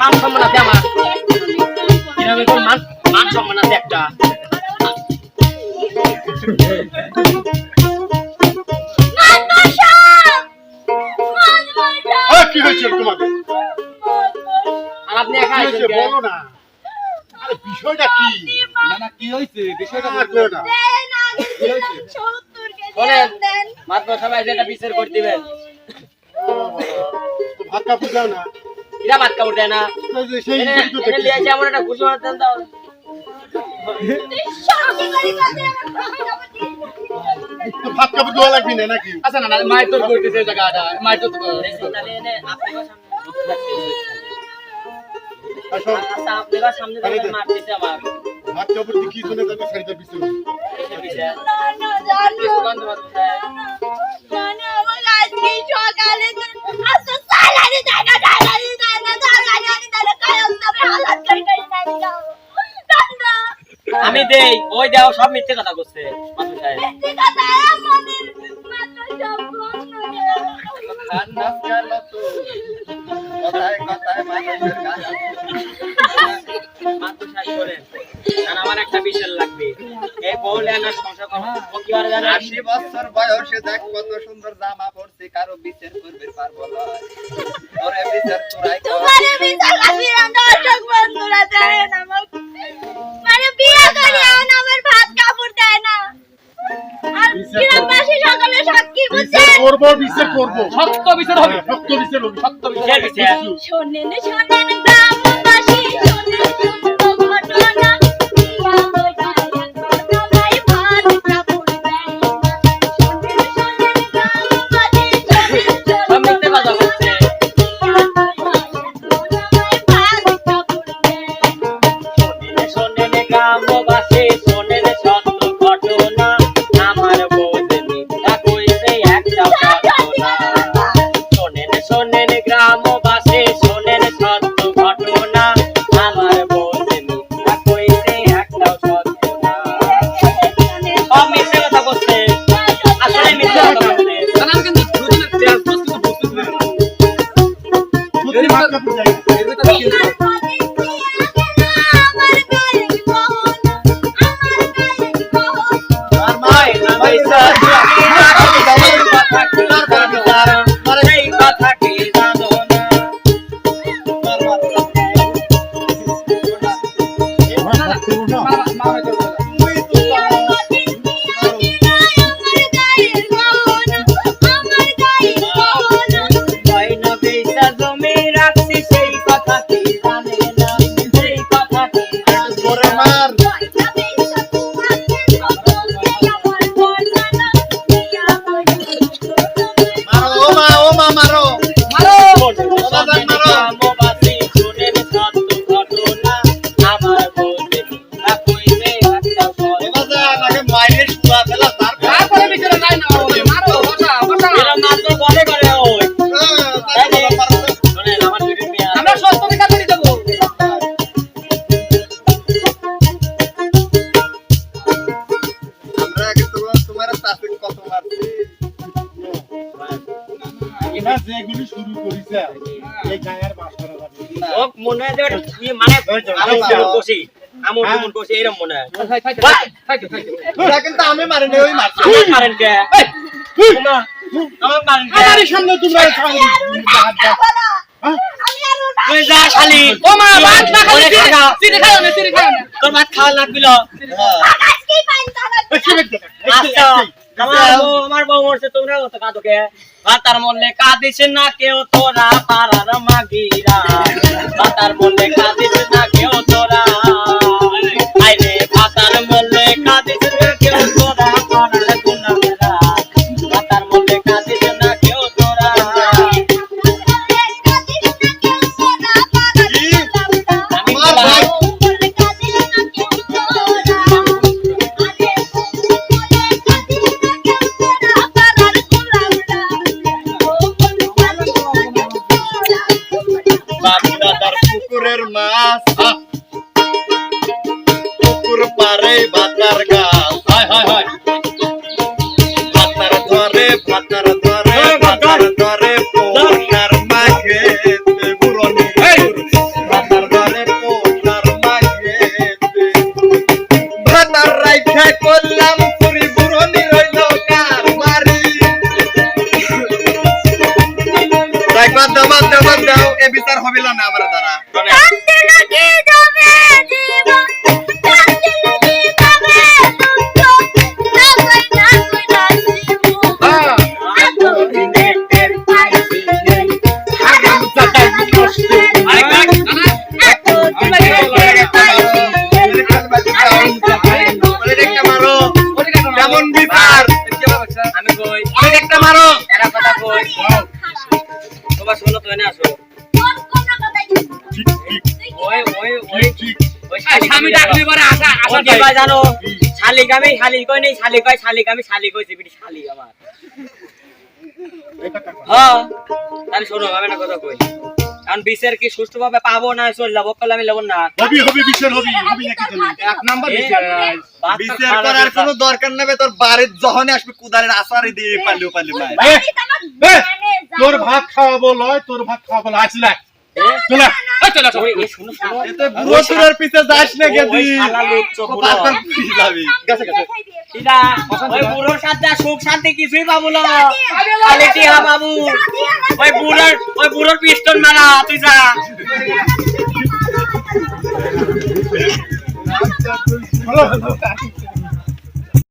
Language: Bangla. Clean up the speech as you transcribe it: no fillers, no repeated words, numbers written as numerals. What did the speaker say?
মান সম্মান আছে আমার এরকম কোন মান সম্মান আছে একটা কি হয়েছে তোমাদের? আর আপনি একা আছেন বলো না। আরে বিষয়টা কি? না কি হইছে বিষয়টা বলো না। বলেন মাত্র সবাই যেটা বিচার করে দিবেন তো ভাত কাপড় দাও না। এরা ভাত কাপড় দেয় না সেই এনে লিয়ে আছে এমন একটা ঘুষি মারতেন দাও তো ভাত কাপড় দেওয়া লাগবে না নাকি? আচ্ছা না মায়ের তোর করতেছে জায়গাটা মায়ের তোর তাহলে এনে আপনাদের আসো আচ্ছা আপনাদের সামনে থেকে মারতেছে আমার ভাত কাপড় দিয়ে কি শুনে জানো শাড়িটা বিছানো। আমি দেই ওই দাও সব মিথ্যে কথা করছে মাত্র সাহেব মাত্র সাহেব করেন আর আমার একটা বিশাল লাগবে এই বউলে না সংসার করো ও কি আর জানে 80 বছর বয়সে দেখ কত সুন্দর জামা পরছে কারো বিচার করবে পারবো না তোরে বিচার তোরাই কর তোমারে বিচার লাগবে না দর্শক বন্ধুরা দেন আমাকে মানে বিয়ে করে এখন আমার ভাত কাপড় দেয় না আর গ্রামবাসী সকলে সাক্ষী বুঝছে করব বিচার করব। সত্য বিচার হবে সত্য বিচার হবে। সত্য বিচার বিচার শোনেন শোনেন গ্রামবাসী শোনেন সত্য ঘটনা বিয়া হয়ে যায় ভাই ভাত কাপড় দেয় না। শোনেন শোনেন গ্রামবাসী শোনেন সব মিথ্যে কথা করছে শোনেন গ্রামবাসী শোনেন সত্য ঘটনা আমার বউ যে মিথ্যা কইছে একটা ঘটনা শোনেন গ্রামবাসী শোনেন সত্য ঘটনা আমার বউ যে মিথ্যা কইছে একটা ঘটনা সব মিথ্যে কথা করছে আসলে মিথ্যে কথা করছে জানান কিন্তু দুদিনের তেল বস্তু বস্তু সত্যি ভাত কাপড় দেয় না। এর ভিতরে কি আর মাই বিচার এই কথা কি জানো না মামা তো কয়না বেচা জমি রাখছি সেই কথা কি জানে না সেই কথা কি জানে করে না মার। মারো ও মা মারো। গ্রামবাসী শোনেন সত্য ঘটনা আমার বউ যে মিথ্যা কইছে একটা ঘটনা আগে মাইরে শুয়া ফেলা তারপর তারপরে বিচারে নাই না মারো বসা বসা এরা মাত্র বলে করে ওই শোনেন আমার ভিডিও নিয়ে আমরা সত্য বিচার করে দেব আমরা আগে তোমার সাথে কত মারছি এবার যেগুলি শুরু করিছে এই গায়ের বাস করা যাবে না। ও মনে হয় যে ওটা কি মানে আমি যেমন বসি আমন যেমন বসি এরকম মনে হয় ওরা কিন্তু আমি মারিনি ওই মারছে আমার মারেন কে আমার মারেন কে আমারই সামনে তোমরা তুই যা খালি ও মা ভাত না খালি অনেক টাকা। সিরে খাও না সিরে খাও না তোর ভাত খাওয়া লাগবিল আচ্ছা আমার বউ মরছে তোমরা কত কাঁদো কে ভাতার মরলে কাঁদিস না কেউ তোরা পাড়ার মাগিরা ভাতার মরলে কাঁদিস না কেউ তোরা আইরে ভাতার মরলে কাঁদিস না কেউ তোরা পাড়ার গুনাহেরা ভাতার মরলে কাঁদিস না কেউ তোরা আমি আমার ভাই বাগদাদার পুকুরের মাছ পুকুর পারে ভাতার গাছ হায় হায় হায় ভাতার ধরে ভাতার ধরে পোষার মাঝে বুড়নি বাদ দাও এ বিচার হবে না আমার দ্বারা কান্দে লাগি যাবে জীবন কান্দে লাগি যাবে দুঃখ না কই নাচিব হ্যাঁ এতদিনের পাইছি নেই আগাম কাটাই কষ্ট আরে কাক এতদিনের পাইছি একটা মারো ওরে কাকা কেমন বিচার আমি কই একটা মারো এরা কথা কই তোমার শোনো তো না আসো কোন কোন কথাই ঠিক ঠিক ওই ঠিক ওই স্বামী ডাকলি পরে আসা ও কি ভাই জানো শালিক আমি শালিক কই নেই শালিক কই শালিক আমি শালিক কইছি বিটি শালিক আমার এটা টাকা হ্যাঁ তাহলে শোনো আমি না কথা কই কারণ বিচার কি সুষ্ঠুভাবে পাবো না চল যাবো কল আমি লবণ না হবি বিচার হবি নাকি তুমি এক নাম্বার এ, বিচার বাচ্চা বিচার খারাপ করার বিচার। কোনো দরকার নেই তোর বাড়ির যখনই আসবে কুদারের আসারে দিয়ে পালিও মার এ, এ, তোর ভাত খাওয়াবো লয় তোর ভাত খাওয়াবো লয় আসলে চলে ওই চলে আসো ওই, এ শুনো শুনো এতে বুড়ো সুরের পিছে যাস না ওই গেদি শালা লুচ্চো বুড়ো। তারপর ফিরে যাবি ইদা, ওই বুড়োর সাথে সুখ শান্তি কিছুই পাবো না খালি টিহা বাবু ওই বুড়োর পিস্টন মারা তুই যা চলো